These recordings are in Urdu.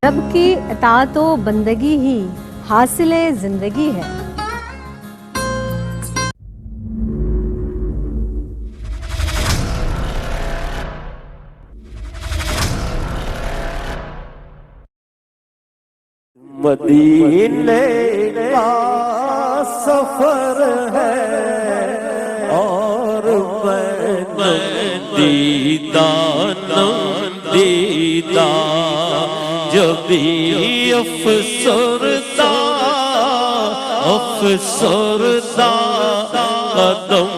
رب کی اطاعت و بندگی ہی حاصل زندگی ہے۔ مدینے کا سفر ہے اور میں دیدہ جب بھی افسردہ قدم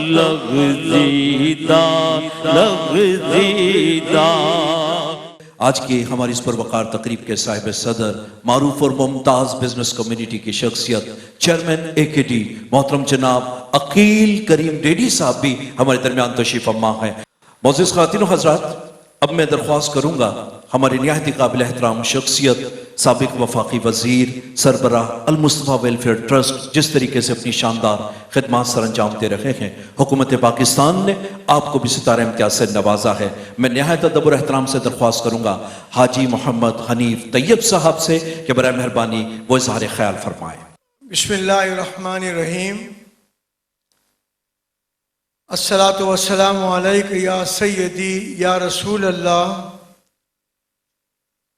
لغزیدہ آج کی ہماری اس پروقار تقریب کے صاحب صدر، معروف اور ممتاز بزنس کمیونٹی کی شخصیت، چیئرمین AKD محترم جناب عقیل کریم ڈیڈی صاحب بھی ہمارے درمیان تشریف فرما ہیں۔ معزز خواتین و حضرات، اب میں درخواست کروں گا ہماری نہایت قابل احترام شخصیت، سابق وفاقی وزیر، سربراہ المصطفیٰ ویلفیئر ٹرسٹ، جس طریقے سے اپنی شاندار خدمات سر انجام دے رہے ہیں، حکومت پاکستان نے آپ کو بھی ستارہ امتیاز سے نوازا ہے۔ میں نہایت ادب اور احترام سے درخواست کروں گا حاجی محمد حنیف طیب صاحب سے کہ برائے مہربانی وہ اظہار خیال فرمائیں۔ بسم اللہ الرحمن الرحیم۔ الصلاۃ والسلام علیک یا سیدی یا رسول اللہ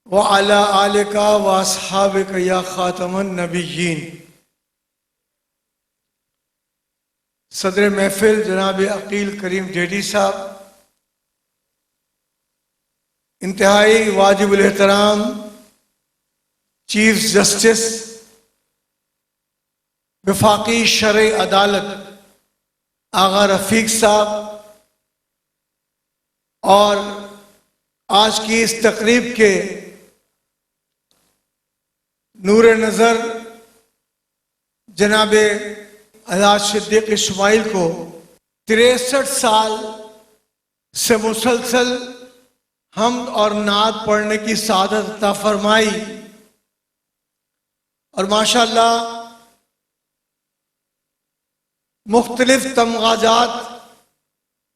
وعلی آلک واصحابک یا خاتم النبیین۔ صدر محفل جناب عقیل کریم ڈیڈی صاحب، انتہائی واجب الاحترام چیف جسٹس وفاقی شرعی عدالت آغا رفیق صاحب، اور آج کی اس تقریب کے نور نظر جناب الحاج صدیق اسماعیل کو 63 سال سے مسلسل حمد اور نعت پڑھنے کی سعادت عطا فرمائی، اور ماشاءاللہ مختلف تمغازات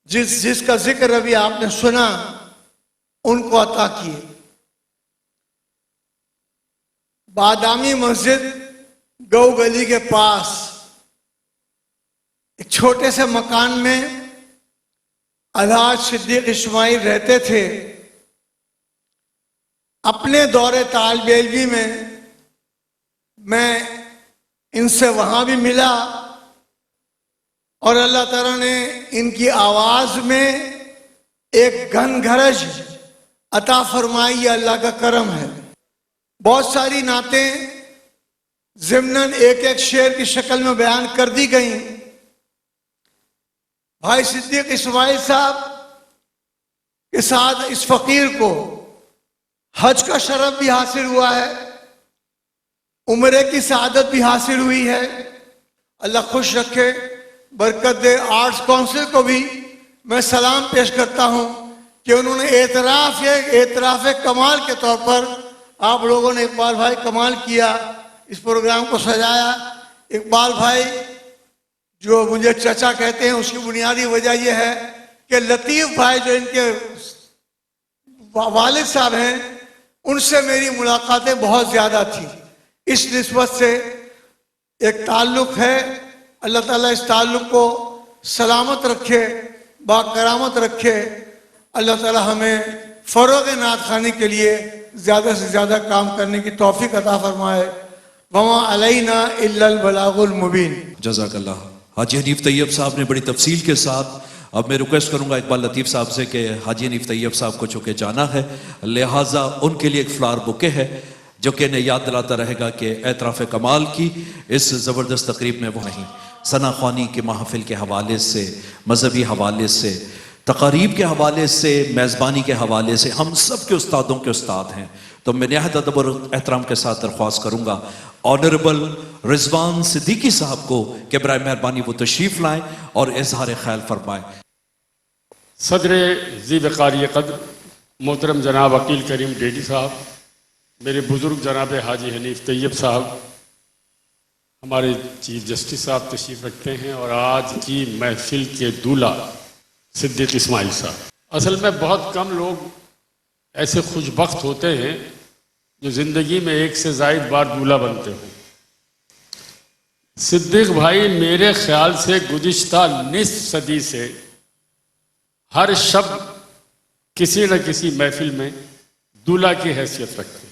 جس کا ذکر ابھی آپ نے سنا ان کو عطا کیے۔ بادامی مسجد گو گلی کے پاس ایک چھوٹے سے مکان میں الحاج صدیق اسماعیل رہتے تھے۔ اپنے دور طالب علمی میں ان سے وہاں بھی ملا، اور اللہ تعالیٰ نے ان کی آواز میں ایک گھن گھرج عطا فرمائی، یہ اللہ کا کرم ہے۔ بہت ساری نعتیں ضمناً ایک ایک شعر کی شکل میں بیان کر دی گئیں۔ بھائی صدیق اسماعیل صاحب کے ساتھ اس فقیر کو حج کا شرف بھی حاصل ہوا ہے، عمرے کی سعادت بھی حاصل ہوئی ہے۔ اللہ خوش رکھے، برکت دے۔ آرٹس کونسل کو بھی میں سلام پیش کرتا ہوں کہ انہوں نے اعتراف کمال کے طور پر آپ لوگوں نے اقبال بھائی کمال کیا، اس پروگرام کو سجایا۔ اقبال بھائی جو مجھے چچا کہتے ہیں، اس کی بنیادی وجہ یہ ہے کہ لطیف بھائی جو ان کے والد صاحب ہیں، ان سے میری ملاقاتیں بہت زیادہ تھیں، اس نسبت سے ایک تعلق ہے۔ اللہ تعالیٰ اس تعلق کو سلامت رکھے، باکرامت رکھے۔ اللہ تعالیٰ ہمیں فروغ نعت خوانی کے لیے زیادہ سے زیادہ کام کرنے کی توفیق عطا فرمائے۔ وما علینا الا البلاغ المبین۔ جزاک اللہ۔ حاجی حنیف طیب صاحب نے بڑی تفصیل کے ساتھ، اب میں ریکویسٹ کروں گا اقبال لطیف صاحب سے کہ حاجی حنیف طیب صاحب کو چونکہ جانا ہے، لہٰذا ان کے لیے ایک فلاور بوکے ہے جو کہ انہیں یاد دلاتا رہے گا کہ اعتراف کمال کی اس زبردست تقریب میں وہ نہیں، ثنا خوانی کے محفل کے حوالے سے، مذہبی حوالے سے، تقاریب کے حوالے سے، میزبانی کے حوالے سے ہم سب کے استادوں کے استاد ہیں۔ تو میں نہایت ادب اور احترام کے ساتھ درخواست کروں گا آنریبل رضوان صدیقی صاحب کو کہ برائے مہربانی وہ تشریف لائیں اور اظہار خیال فرمائیں۔ صدر ذی وقاری قدر محترم جناب عقیل کریم ڈیڈی صاحب، میرے بزرگ جناب حاجی حنیف طیب صاحب، ہمارے چیف جسٹس صاحب تشریف رکھتے ہیں، اور آج کی محفل کے دولہا صدیق اسماعیل صاحب۔ اصل میں بہت کم لوگ ایسے خوش بخت ہوتے ہیں جو زندگی میں ایک سے زائد بار دولہا بنتے ہوں۔ صدیق بھائی میرے خیال سے گزشتہ نصف صدی سے ہر شب کسی نہ کسی محفل میں دولہا کی حیثیت رکھتے ہیں،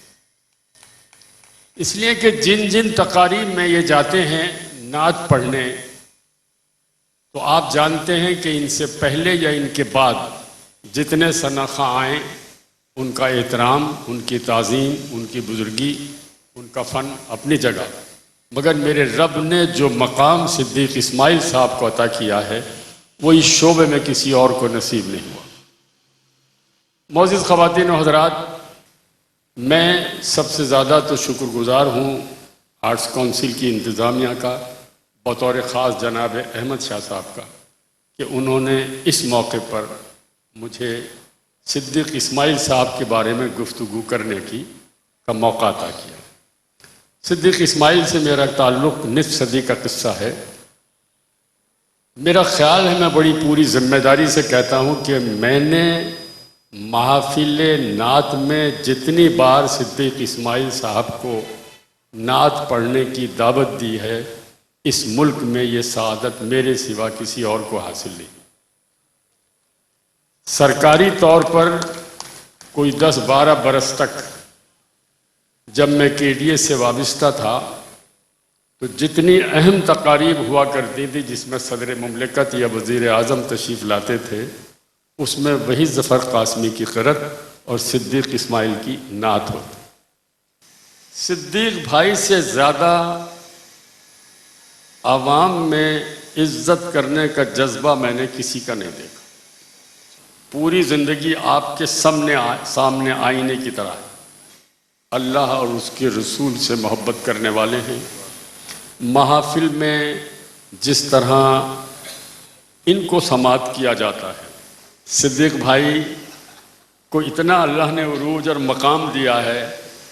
اس لیے کہ جن جن تقاریب میں یہ جاتے ہیں نعت پڑھنے، تو آپ جانتے ہیں کہ ان سے پہلے یا ان کے بعد جتنے شناخواں آئیں ان کا احترام، ان کی تعظیم، ان کی بزرگی، ان کا فن اپنی جگہ، مگر میرے رب نے جو مقام صدیق اسماعیل صاحب کو عطا کیا ہے وہ اس شعبے میں کسی اور کو نصیب نہیں ہوا۔ معزز خواتین و حضرات، میں سب سے زیادہ تو شکر گزار ہوں آرٹس کونسل کی انتظامیہ کا، بطور خاص جناب احمد شاہ صاحب کا، کہ انہوں نے اس موقع پر مجھے صدیق اسماعیل صاحب کے بارے میں گفتگو کرنے کا موقع عطا کیا۔ صدیق اسماعیل سے میرا تعلق نصف صدی کا قصہ ہے۔ میرا خیال ہے، میں بڑی پوری ذمہ داری سے کہتا ہوں کہ میں نے محافل نعت میں جتنی بار صدیق اسماعیل صاحب کو نعت پڑھنے کی دعوت دی ہے، اس ملک میں یہ سعادت میرے سوا کسی اور کو حاصل نہیں۔ سرکاری طور پر کوئی 10-12 برس تک جب میں کے ڈی ایس سے وابستہ تھا تو جتنی اہم تقاریب ہوا کرتی تھی جس میں صدر مملکت یا وزیر اعظم تشریف لاتے تھے، اس میں وہی ظفر قاسمی کی قرأت اور صدیق اسماعیل کی نعت ہوتی۔ صدیق بھائی سے زیادہ عوام میں عزت کرنے کا جذبہ میں نے کسی کا نہیں دیکھا۔ پوری زندگی آپ کے سامنے آئینے کی طرح ہے۔ اللہ اور اس کے رسول سے محبت کرنے والے ہیں۔ محافل میں جس طرح ان کو سماعت کیا جاتا ہے، صدیق بھائی کو اتنا اللہ نے عروج اور مقام دیا ہے،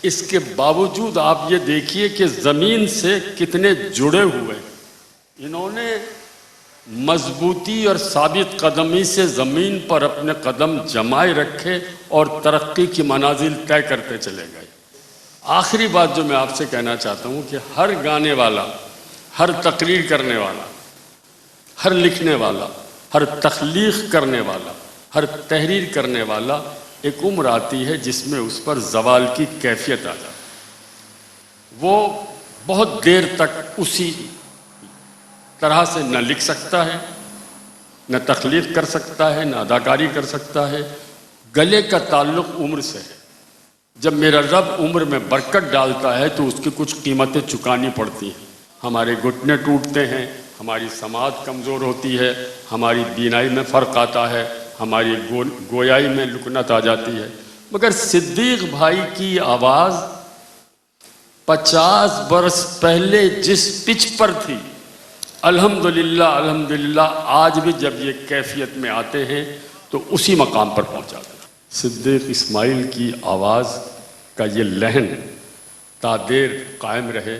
اس کے باوجود آپ یہ دیکھیے کہ زمین سے کتنے جڑے ہوئے۔ انہوں نے مضبوطی اور ثابت قدمی سے زمین پر اپنے قدم جمائے رکھے اور ترقی کی منازل طے کرتے چلے گئے۔ آخری بات جو میں آپ سے کہنا چاہتا ہوں کہ ہر گانے والا، ہر تقریر کرنے والا، ہر لکھنے والا، ہر تخلیق کرنے والا، ہر تحریر کرنے والا، ایک عمر آتی ہے جس میں اس پر زوال کی کیفیت آ جاتی ہے۔ وہ بہت دیر تک اسی طرح سے نہ لکھ سکتا ہے، نہ تخلیق کر سکتا ہے، نہ اداکاری کر سکتا ہے۔ گلے کا تعلق عمر سے ہے۔ جب میرا رب عمر میں برکت ڈالتا ہے تو اس کی کچھ قیمتیں چکانی پڑتی ہیں۔ ہمارے گھٹنے ٹوٹتے ہیں، ہماری سماعت کمزور ہوتی ہے، ہماری بینائی میں فرق آتا ہے، ہماری گویائی میں لکنت آ جاتی ہے، مگر صدیق بھائی کی آواز 50 برس پہلے جس پچ پر تھی، الحمدللہ آج بھی جب یہ کیفیت میں آتے ہیں تو اسی مقام پر پہنچ جاتے ہیں۔ صدیق اسماعیل کی آواز کا یہ لحن تا دیر قائم رہے۔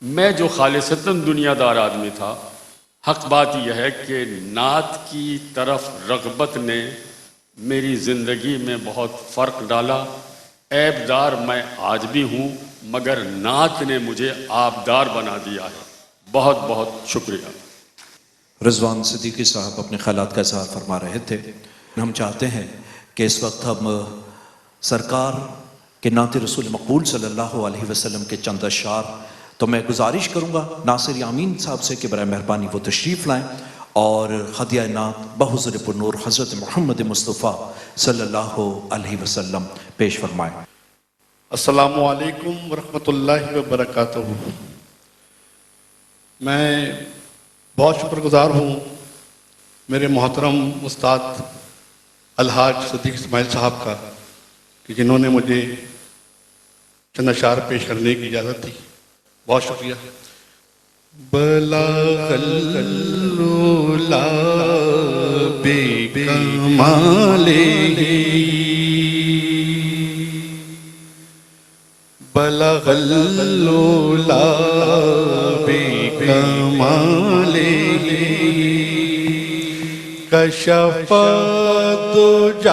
میں جو خالصتاً دنیا دار آدمی تھا، حق بات یہ ہے کہ نعت کی طرف رغبت نے میری زندگی میں بہت فرق ڈالا۔ عیب دار میں آج بھی ہوں، مگر نعت نے مجھے آبدار بنا دیا ہے۔ بہت بہت شکریہ۔ رضوان صدیقی صاحب اپنے خیالات کا اظہار فرما رہے تھے۔ ہم چاہتے ہیں کہ اس وقت ہم سرکار کے نعت رسول مقبول صلی اللہ علیہ وسلم کے چند اشعار، تو میں گزارش کروں گا ناصر یامین صاحب سے کہ برائے مہربانی وہ تشریف لائیں اور ہدیہ نعت بحضور پرنور حضرت محمد مصطفیٰ صلی اللہ علیہ وسلم پیش فرمائیں۔ السلام علیکم ورحمۃ اللہ وبرکاتہ۔ میں بہت شکر گزار ہوں میرے محترم استاد الحاج صدیق اسماعیل صاحب کا کہ جنہوں نے مجھے چند اشعار پیش کرنے کی اجازت دی۔ بہت شکریہ۔ بلغ العلا بکمالہ، بلغ العلا بکمالہ، کشف الدجی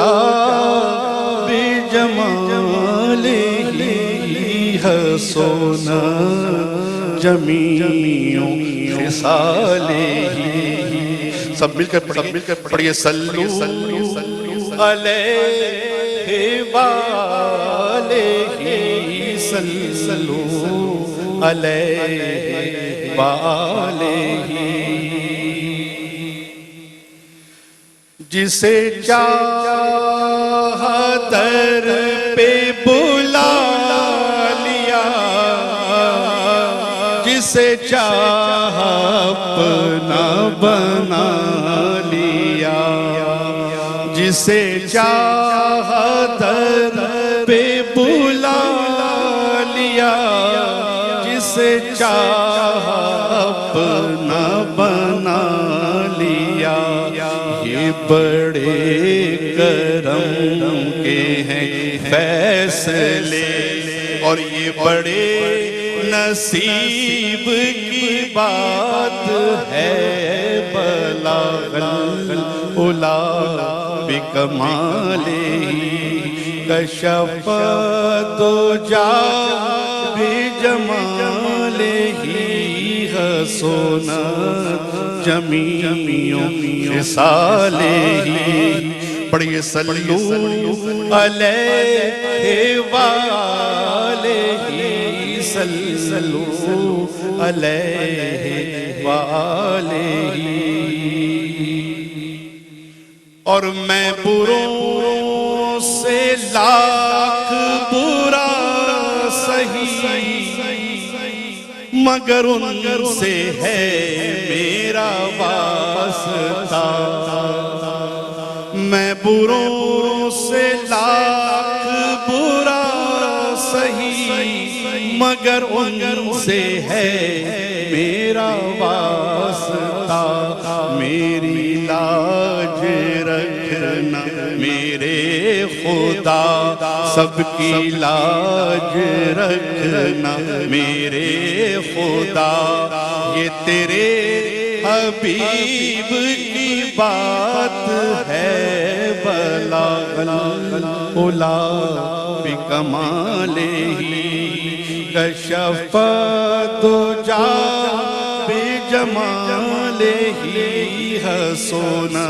بجمالہ، حسنا جمیع خصالہ. سب مل کر پڑھیے صلو علیہ وآلہ، صلو علیہ وآلہ. جسے چاہا در پہ بلا لیا، جسے چاہا اپنا بنا لیا، جسے چاہا در پہ بلا لیا، جسے چاہا اپنا بنا لیا. یہ بڑے کرم کے ہیں فیصلے، اور یہ بڑے نصیب کی بات ہے. بلاغ العلا بکمالہ، کشف الدجی بجمالہ، حسنا جمیع خصالہ. پڑھیے صلو علیہ وآلہ، صلو علیہ وآلہ. اور میں بروں سے لاکھ برا سہی، مگر ان سے ہے میرا واسطہ. میں بروں سے لاکھ برا سہی، مگر ان سے ہے میرا واسطہ. میری لاج رکھنا میرے خدا، سب کی لاج رکھنا میرے خدا. یہ تیرے حبیب کی بات ہے. بلاغ العلا بکمالہ، کشف الدجی بجمالہ، حسنا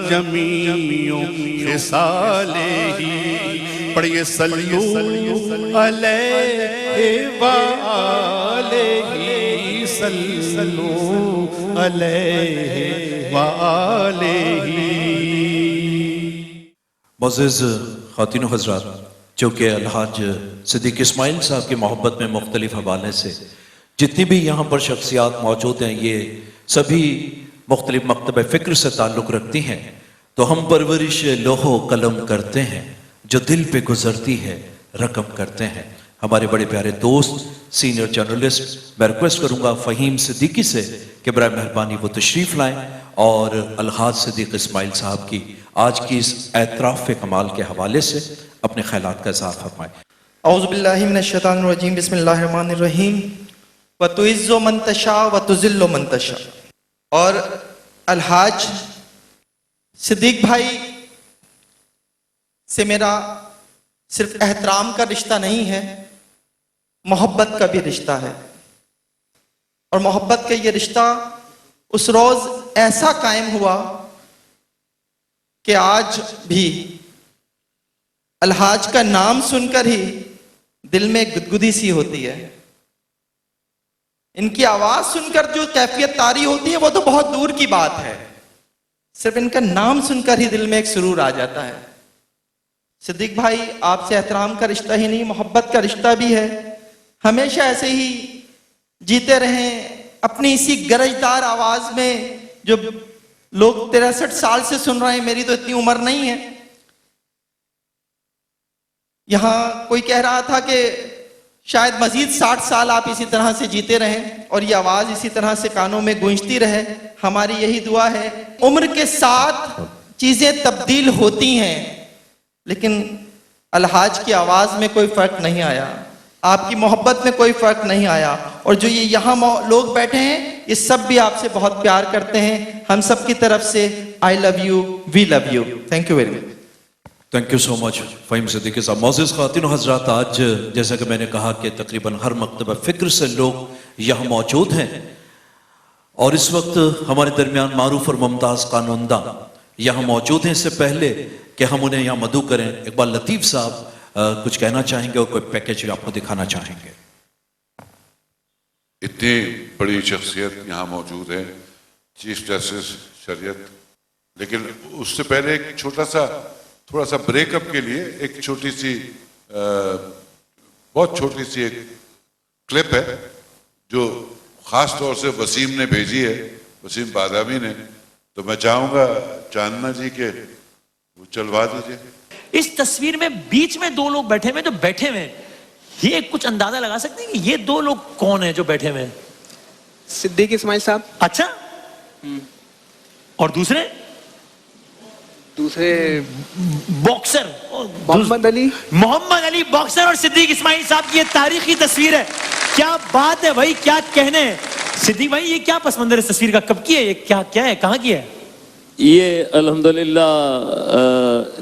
جمیع خصالہ. پڑھیے صلو علیہ وآلہ، صلو علیہ وآلہ. معزز خواتین و حضرات، چونکہ الحاج صدیق اسماعیل صاحب کی محبت میں مختلف حوالے سے جتنی بھی یہاں پر شخصیات موجود ہیں یہ سبھی مختلف مکتب فکر سے تعلق رکھتی ہیں، تو ہم پرورش لوح و قلم کرتے ہیں، جو دل پہ گزرتی ہے رقم کرتے ہیں. ہمارے بڑے پیارے دوست سینئر جرنلسٹ، میں ریکویسٹ کروں گا فہیم صدیقی سے کہ برائے مہربانی وہ تشریف لائیں اور الحاج صدیق اسماعیل صاحب کی آج کی اس اعتراف کمال کے حوالے سے اپنے خیالات کا اظہار فرمائیں. اعوذ باللہ من الشیطان الرجیم، بسم اللہ الرحمن الرحیم. وَتُعِزُّ مَن تَشَاءُ وَتُذِلُّ مَن تَشَاءُ. اور الحاج صدیق بھائی سے میرا صرف احترام کا رشتہ نہیں ہے، محبت کا بھی رشتہ ہے. اور محبت کا یہ رشتہ اس روز ایسا قائم ہوا کہ آج بھی الحاج کا نام سن کر ہی دل میں گدگدی سی ہوتی ہے. ان کی آواز سن کر جو کیفیت طاری ہوتی ہے وہ تو بہت دور کی بات ہے، صرف ان کا نام سن کر ہی دل میں ایک سرور آ جاتا ہے. صدیق بھائی، آپ سے احترام کا رشتہ ہی نہیں محبت کا رشتہ بھی ہے. ہمیشہ ایسے ہی جیتے رہیں اپنی اسی گرجدار آواز میں جو لوگ 63 سال سے سن رہے ہیں. میری تو اتنی عمر نہیں ہے. یہاں کوئی کہہ رہا تھا کہ شاید مزید 60 سال آپ اسی طرح سے جیتے رہیں اور یہ آواز اسی طرح سے کانوں میں گونجتی رہے. ہماری یہی دعا ہے. عمر کے ساتھ چیزیں تبدیل ہوتی ہیں لیکن الحاج کی آواز میں کوئی فرق نہیں آیا، آپ کی محبت میں کوئی فرق نہیں آیا. اور جو یہ یہاں لوگ بیٹھے ہیں یہ سب بھی آپ سے بہت پیار کرتے ہیں. ہم سب کی طرف سے I love you, we love you. Thank you very much. Thank you so much Fahim Siddiqui sahib. معزز خواتین و حضرات, آج جیسا کہ میں نے کہا کہ تقریباً ہر مکتبہ فکر سے لوگ یہاں موجود ہیں, اور اس وقت ہمارے درمیان معروف اور ممتاز قانونداں یہاں موجود ہیں. اس سے پہلے کہ ہم انہیں یہاں مدعو کریں, اقبال لطیف صاحب کچھ کہنا چاہیں گے اور کوئی پیکیج آپ کو دکھانا چاہیں گے. اتنی بڑی شخصیت یہاں موجود ہے, چیف جسٹس شریعت, لیکن اس سے پہلے ایک تھوڑا سا بریک اپ کے لیے ایک چھوٹی سی بہت چھوٹی سی ایک کلپ ہے جو خاص طور سے وسیم نے بھیجی ہے, وسیم بادامی نے, تو میں چاہوں گا چاندنا جی کہ وہ چلوا دیجیے. اس تصویر میں بیچ میں دو لوگ بیٹھے ہوئے, جو بیٹھے ہوئے یہ کچھ اندازہ لگا سکتے ہیں کہ یہ دو لوگ کون ہیں جو بیٹھے ہوئے؟ صدیق اسماعیل صاحب. اچھا, اور دوسرے باکسر محمد علی باکسر اور صدیق اسماعیل صاحب کی یہ تاریخی تصویر ہے. کیا بات ہے بھائی, کیا کہنے ہیں صدیق بھائی, یہ کیا پس منظر اس تصویر کا, کب کی ہے یہ, کیا ہے, کہاں کی ہے؟ یہ الحمدللہ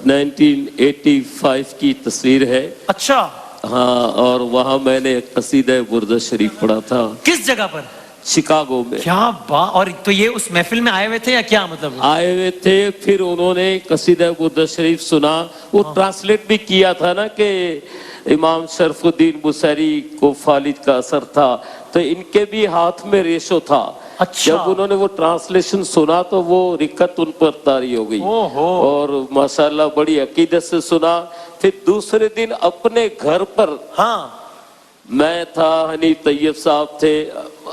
1985 کی تصویر ہے. اچھا, ہاں, اور وہاں میں نے ایک قصیدہ برد شریف پڑھا تھا. کس جگہ پر؟ شکاگو میں. کیا بات, اور تو یہ اس محفل میں آئے ہوئے تھے یا کیا مطلب؟ آئے ہوئے تھے, پھر انہوں نے قصیدہ برد شریف سنا, وہ ٹرانسلیٹ بھی کیا تھا نا کہ امام شرف الدین بصیری کو فالج کا اثر تھا, تو ان کے بھی ہاتھ میں ریشو تھا. اچھا, جب انہوں نے وہ ٹرانسلیشن سنا تو وہ رکت ان پر طاری ہو گئی, اور ماشاءاللہ بڑی عقیدت سے سنا. پھر دوسرے دن اپنے گھر پر, ہاں, میں تھا, حنیف طیب صاحب تھے,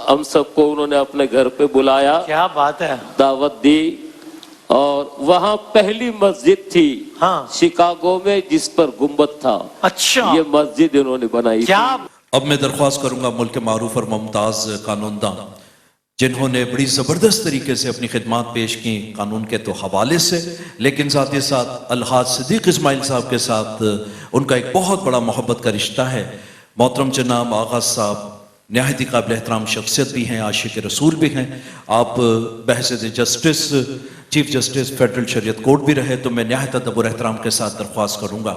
ہم سب کو انہوں نے اپنے گھر پہ بلایا, کیا بات ہے, دعوت دی, اور وہاں پہلی مسجد تھی شکاگو میں جس پر گنبد تھا. اچھا, یہ مسجد انہوں نے بنائی. کیا اب میں درخواست کروں گا ملک کے معروف اور ممتاز قانونداں جنہوں نے بڑی زبردست طریقے سے اپنی خدمات پیش کی قانون کے تو حوالے سے, لیکن ساتھ ہی ساتھ الحاج صدیق اسماعیل صاحب کے ساتھ ان کا ایک بہت بڑا محبت کا رشتہ ہے. محترم جناب آغاز صاحب نہایت ہی قابل احترام شخصیت بھی ہیں, عاشق رسول بھی ہیں. آپ بحثیت جسٹس, چیف جسٹس فیڈرل شریعت کورٹ بھی رہے, تو میں نہایت ادب اور احترام کے ساتھ درخواست کروں گا,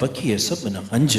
پکھیے سبن ہنج,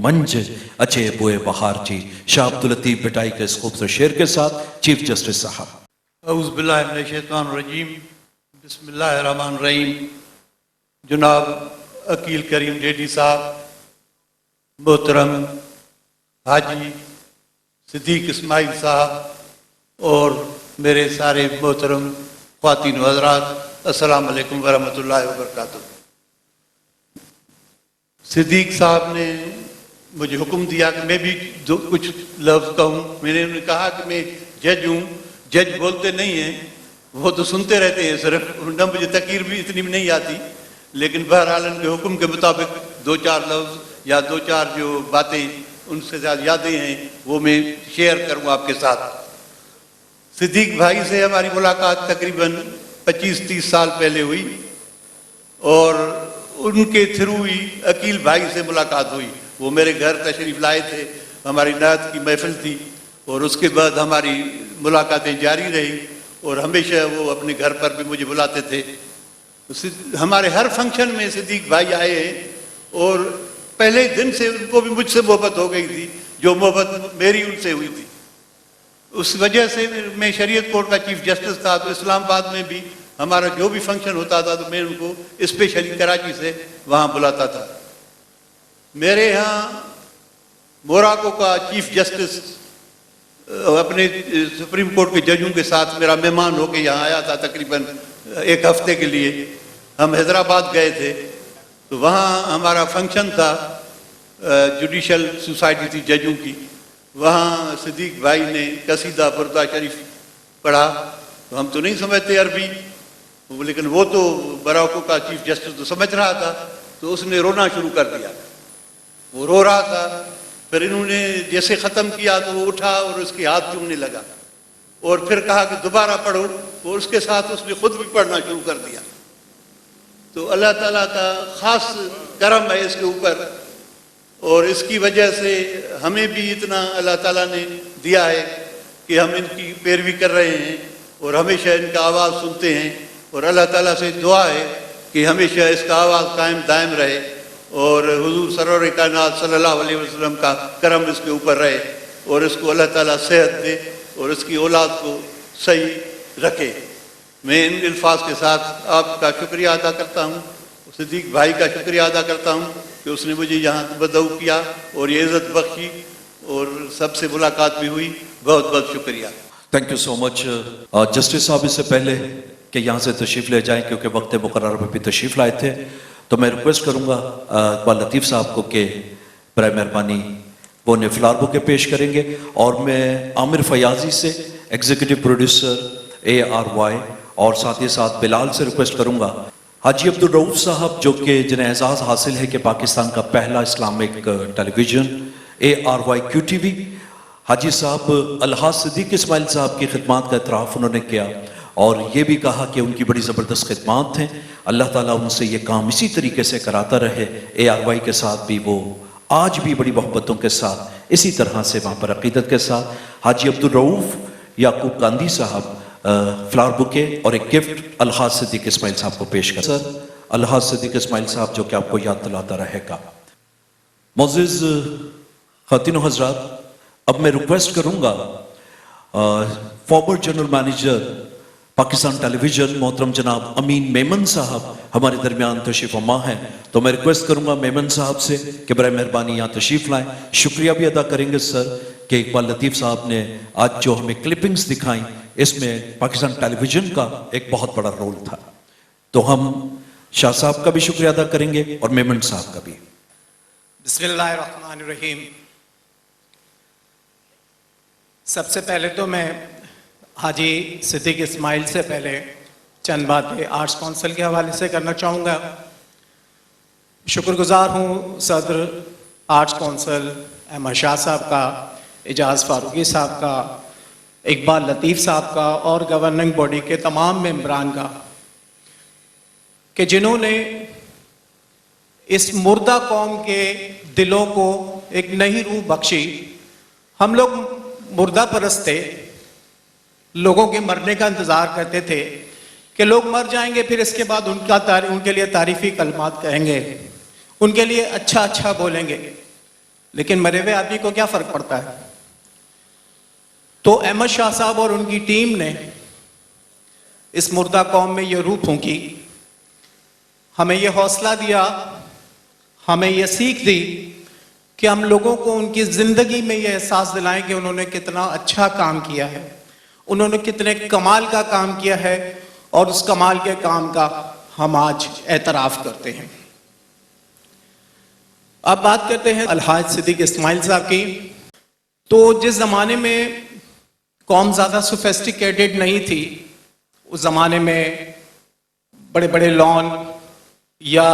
منج, اچھے بوئے بہار جی. شاہ عبداللطیف بٹائی کے اس خوبصورت شعر کے ساتھ چیف جسٹس صاحب. اعوذ باللہ من الشیطان الرجیم, بسم اللہ الرحمن الرحیم. جناب عقیل کریم ڈیڈی صاحب, محترم حاجی صدیق اسماعیل صاحب اور میرے سارے محترم خواتین و حضرات, السلام علیکم ورحمۃ اللہ وبرکاتہ. صدیق صاحب نے مجھے حکم دیا کہ میں بھی کچھ لفظ کہوں. میں نے انہیں کہا کہ میں جج ہوں, جج بولتے نہیں ہیں, وہ تو سنتے رہتے ہیں صرف, نہ مجھے تقریر بھی اتنی بھی نہیں آتی, لیکن بہرحال ان کے حکم کے مطابق دو چار لفظ یا دو چار جو باتیں ان سے زیادہ یادیں ہیں وہ میں شیئر کروں آپ کے ساتھ. صدیق بھائی سے ہماری ملاقات تقریباً 25-30 سال پہلے ہوئی, اور ان کے تھرو ہی عقیل بھائی سے ملاقات ہوئی. وہ میرے گھر تشریف لائے تھے, ہماری نعت کی محفل تھی, اور اس کے بعد ہماری ملاقاتیں جاری رہی, اور ہمیشہ وہ اپنے گھر پر بھی مجھے بلاتے تھے. ہمارے ہر فنکشن میں صدیق بھائی آئے ہیں, اور پہلے دن سے ان کو بھی مجھ سے محبت ہو گئی تھی جو محبت میری ان سے ہوئی تھی. اس وجہ سے میں شریعت کورٹ کا چیف جسٹس تھا, تو اسلام آباد میں بھی ہمارا جو بھی فنکشن ہوتا تھا تو میں ان کو اسپیشلی کراچی سے وہاں بلاتا تھا. میرے ہاں موراکو کا چیف جسٹس اپنے سپریم کورٹ کے ججوں کے ساتھ میرا مہمان ہو کے یہاں آیا تھا تقریباً 1 ہفتے کے لیے. ہم حیدرآباد گئے تھے, تو وہاں ہمارا فنکشن تھا, جوڈیشل سوسائٹی تھی ججوں کی. وہاں صدیق بھائی نے قصیدہ بردہ شریف پڑھا, تو ہم تو نہیں سمجھتے عربی, لیکن وہ تو موراکو کا چیف جسٹس تو سمجھ رہا تھا, تو اس نے رونا شروع کر دیا. وہ رو رہا تھا, پھر انہوں نے جیسے ختم کیا تو وہ اٹھا اور اس کے ہاتھ چومنے لگا, اور پھر کہا کہ دوبارہ پڑھو, اور اس کے ساتھ اس نے خود بھی پڑھنا شروع کر دیا. تو اللہ تعالیٰ کا خاص کرم ہے اس کے اوپر, اور اس کی وجہ سے ہمیں بھی اتنا اللہ تعالیٰ نے دیا ہے کہ ہم ان کی پیروی کر رہے ہیں اور ہمیشہ ان کا آواز سنتے ہیں. اور اللہ تعالیٰ سے دعا ہے کہ ہمیشہ اس کا آواز قائم دائم رہے اور حضور سرور کائنات صلی اللہ علیہ وسلم کا کرم اس کے اوپر رہے اور اس کو اللہ تعالیٰ صحت دے اور اس کی اولاد کو صحیح رکھے. میں ان الفاظ کے ساتھ آپ کا شکریہ ادا کرتا ہوں, صدیق بھائی کا شکریہ ادا کرتا ہوں کہ اس نے مجھے یہاں بدعو کیا اور یہ عزت بخشی اور سب سے ملاقات بھی ہوئی. بہت بہت شکریہ. Thank you so much. Justice صاحب اس سے پہلے کہ یہاں سے تشریف لے جائیں کیونکہ وقت مقررہ میں بھی تشریف لائے تھے, تو میں ریکویسٹ کروں گا اقبال لطیف صاحب کو کہ برائے مہربانی وہ نفلار بکے پیش کریں گے, اور میں عامر فیاضی سے ایگزیکٹو پروڈیوسر ARY اور ساتھ ہی ساتھ بلال سے ریکویسٹ کروں گا حاجی عبدالرؤوف صاحب جو کہ جنہیں اعزاز حاصل ہے کہ پاکستان کا پہلا اسلامک ٹیلی ویژن ARY QTV, حاجی صاحب الحاج صدیق اسماعیل صاحب کی خدمات کا اعتراف انہوں نے کیا اور یہ بھی کہا کہ ان کی بڑی زبردست خدمات ہیں, اللہ تعالیٰ ان سے یہ کام اسی طریقے سے کراتا رہے. ARY کے ساتھ بھی وہ آج بھی بڑی محبتوں کے ساتھ اسی طرح سے وہاں پر عقیدت کے ساتھ. حاجی عبدالرؤوف یعقوب گاندھی صاحب فلاور بکے اور ایک گفٹ الحاج صدیق اسماعیل صاحب کو پیش کر. سر الحاج صدیق اسماعیل صاحب جو کہ آپ کو یاد دلاتا رہے گا. معزز خواتین و حضرات, اب میں ریکویسٹ کروں گا فارورڈ جنرل مینیجر پاکستان ٹیلی ویژن محترم جناب امین میمن صاحب ہمارے درمیان تشریف فرما ہیں, تو میں ریکویسٹ کروں گا میمن صاحب سے کہ برائے مہربانی یہاں تشریف لائیں. شکریہ بھی ادا کریں گے سر کہ اقبال لطیف صاحب نے آج جو ہمیں کلپنگز دکھائیں اس میں پاکستان ٹیلی ویژن کا ایک بہت بڑا رول تھا, تو ہم شاہ صاحب کا بھی شکریہ ادا کریں گے اور میمن صاحب کا بھی. بسم اللہ الرحمن الرحیم. سب سے پہلے تو میں حاجی صدیق اسماعیل سے پہلے چند باتیں آرٹس کونسل کے حوالے سے کرنا چاہوں گا. شکر گزار ہوں صدر آرٹس کونسل احمد شاہ صاحب کا, اعجاز فاروقی صاحب کا, اقبال لطیف صاحب کا اور گورننگ باڈی کے تمام ممبران کا کہ جنہوں نے اس مردہ قوم کے دلوں کو ایک نئی روح بخشی. ہم لوگ مردہ پرست تھے, لوگوں کے مرنے کا انتظار کرتے تھے کہ لوگ مر جائیں گے پھر اس کے بعد ان کے لیے تعریفی کلمات کہیں گے, ان کے لیے اچھا اچھا بولیں گے, لیکن مرے ہوئے آدمی کو کیا فرق پڑتا ہے. تو احمد شاہ صاحب اور ان کی ٹیم نے اس مردہ قوم میں یہ روح پھونکی, ہمیں یہ حوصلہ دیا, ہمیں یہ سیکھ دی کہ ہم لوگوں کو ان کی زندگی میں یہ احساس دلائیں کہ انہوں نے کتنا اچھا کام کیا ہے, انہوں نے کتنے کمال کا کام کیا ہے, اور اس کمال کے کام کا ہم آج اعتراف کرتے ہیں. اب بات کرتے ہیں الحاج صدیق اسماعیل صاحب کی. تو جس زمانے میں قوم زیادہ سوفیسٹیکیٹڈ نہیں تھی, اس زمانے میں بڑے بڑے لان یا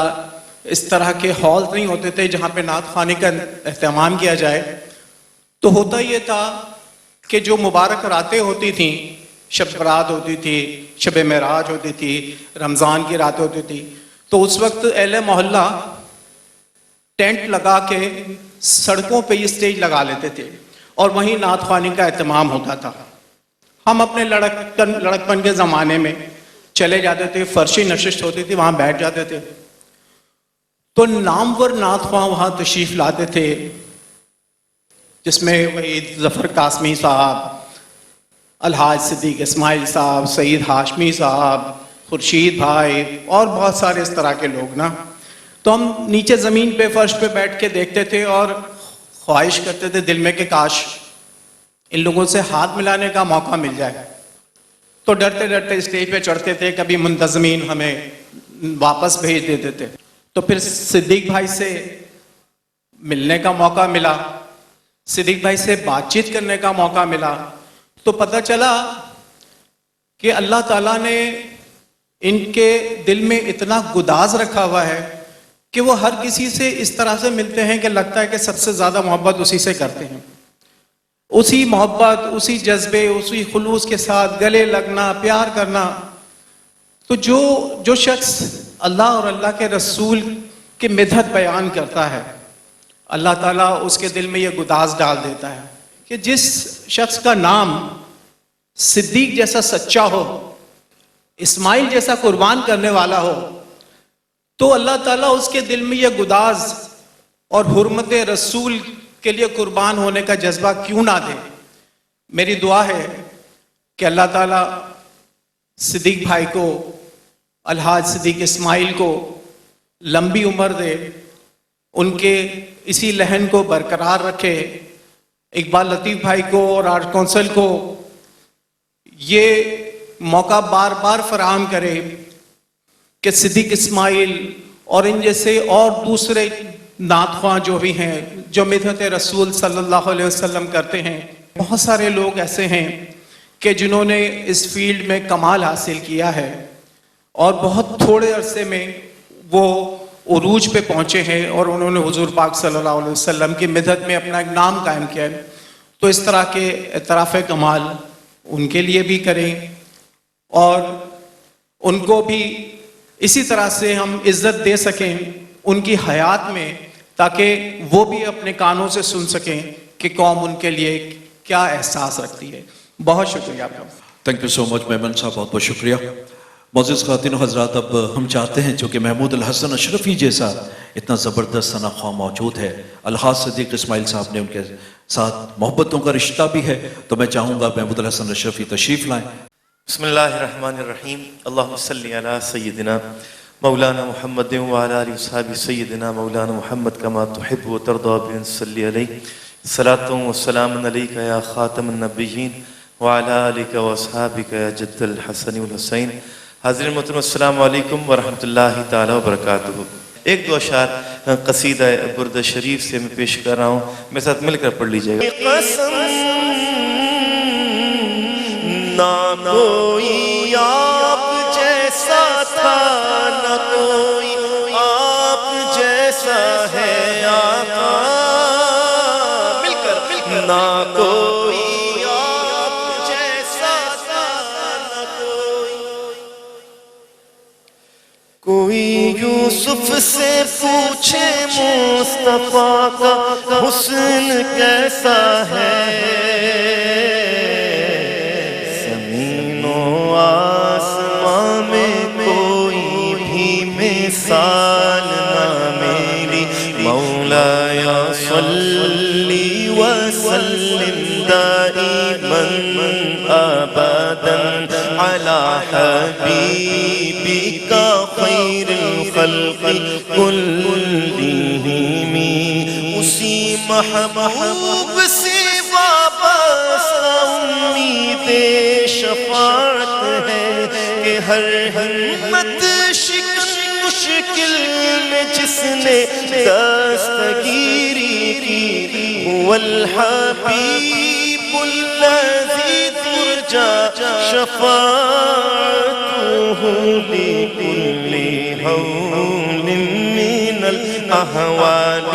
اس طرح کے ہال نہیں ہوتے تھے جہاں پہ نعت خوانی کا اہتمام کیا جائے. تو ہوتا یہ تھا کہ جو مبارک راتیں ہوتی تھیں, شب برات ہوتی تھی, شب معراج ہوتی تھی, رمضان کی راتیں ہوتی تھی, تو اس وقت اہل محلہ ٹینٹ لگا کے سڑکوں پہ یہ سٹیج لگا لیتے تھے اور وہیں نعت خوانی کا اہتمام ہوتا تھا. ہم اپنے لڑکپن کے زمانے میں چلے جاتے تھے, فرشی نشست ہوتی تھی, وہاں بیٹھ جاتے تھے. تو نامور نعت خواں وہاں تشریف لاتے تھے, جس میں وحید ظفر قاسمی صاحب, الحاج صدیق اسماعیل صاحب, سعید ہاشمی صاحب, خورشید بھائی اور بہت سارے اس طرح کے لوگ نا. تو ہم نیچے زمین پہ فرش پہ بیٹھ کے دیکھتے تھے اور خواہش کرتے تھے دل میں کہ کاش ان لوگوں سے ہاتھ ملانے کا موقع مل جائے. تو ڈرتے ڈرتے اسٹیج پہ چڑھتے تھے, کبھی منتظمین ہمیں واپس بھیج دیتے تھے. تو پھر صدیق بھائی سے ملنے کا موقع ملا, صدیق بھائی سے بات چیت کرنے کا موقع ملا, تو پتہ چلا کہ اللہ تعالیٰ نے ان کے دل میں اتنا گداز رکھا ہوا ہے کہ وہ ہر کسی سے اس طرح سے ملتے ہیں کہ لگتا ہے کہ سب سے زیادہ محبت اسی سے کرتے ہیں. اسی محبت, اسی جذبے, اسی خلوص کے ساتھ گلے لگنا, پیار کرنا. تو جو شخص اللہ اور اللہ کے رسول کے مدحت بیان کرتا ہے, اللہ تعالیٰ اس کے دل میں یہ گداز ڈال دیتا ہے کہ جس شخص کا نام صدیق جیسا سچا ہو, اسماعیل جیسا قربان کرنے والا ہو تو اللہ تعالیٰ اس کے دل میں یہ گداز اور حرمت رسول کے لیے قربان ہونے کا جذبہ کیوں نہ دے. میری دعا ہے کہ اللہ تعالیٰ صدیق بھائی کو، الحاج صدیق اسماعیل کو لمبی عمر دے، ان کے اسی لہن کو برقرار رکھے. اقبال لطیف بھائی کو اور آرٹ کونسل کو یہ موقع بار بار فراہم کرے کہ صدیق اسماعیل اور ان جیسے اور دوسرے نعت خواں جو بھی ہیں جو مدحت رسول صلی اللہ علیہ وسلم کرتے ہیں. بہت سارے لوگ ایسے ہیں کہ جنہوں نے اس فیلڈ میں کمال حاصل کیا ہے اور بہت تھوڑے عرصے میں وہ عروج پہ پہنچے ہیں اور انہوں نے حضور پاک صلی اللہ علیہ وسلم کی مدحت میں اپنا ایک نام قائم کیا ہے. تو اس طرح کے اعتراف کمال ان کے لیے بھی کریں اور ان کو بھی اسی طرح سے ہم عزت دے سکیں ان کی حیات میں، تاکہ وہ بھی اپنے کانوں سے سن سکیں کہ قوم ان کے لیے کیا احساس رکھتی ہے. بہت شکریہ آپ کا. تھینک یو سو مچ میمن صاحب، بہت بہت شکریہ. معزز خواتین و حضرات، اب ہم چاہتے ہیں چونکہ محمود الحسن اشرفی جیسا اتنا زبردست ثنا خواہ موجود ہے، الحاج صدیق اسماعیل صاحب نے ان کے ساتھ محبتوں کا رشتہ بھی ہے، تو میں چاہوں گا محمود الحسن اشرفی تشریف لائیں. بسم اللہ الرحمن الرحیم. اللہم صلی علی سیدنا مولانا محمد وعلی آلہ وصحبہ سیدنا مولانا محمد کما تحب و ترضی بن صلی علیہ. صلاۃ و سلام علیک یا خاتم النبیین وعلی آلک و اصحابک یا جد الحسن والحسین. حاضرین محترم، السلام علیکم ورحمۃ اللہ تعالی وبرکاتہ. ایک دو اشعار قصیدہ برد شریف سے میں پیش کر رہا ہوں، میرے ساتھ مل کر پڑھ لیجئے گا. قسم نہ کوئی آپ جیسا تھا، نہ کوئی آپ جیسا ہے آقا، مل کر نہ کوئی آپ جیسا تھا، نہ کوئی یوسف سے پوچھے مصطفیٰ کا حسن کیسا ہے، زمین و آسمان میں کوئی بھی مثال نہ میری. مولایا صلی وسلم دائما ابدا علی حبیبک خیر الخلق کلہم. اسی محبوب سے وابستہ امید شفاعت ہے کہ ہر ہمت شکن مشکل میں جس نے دستگیری کی، هو الحبیب الذی ترجى شفاعته لكل هول من الأهوال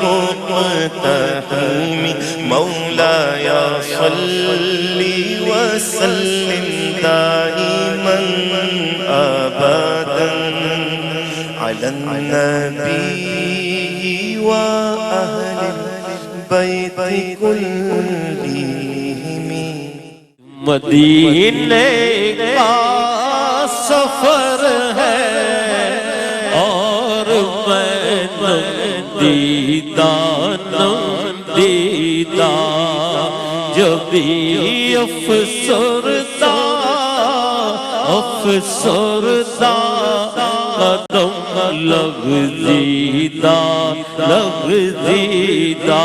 مقتحم. مولاي صل وسلم دائما أبدا على النبي وأهل البيت كلهم. مدینے کا سفر ہے اور میں دیدہ جب بھی افسردہ قدم لگ دیدہ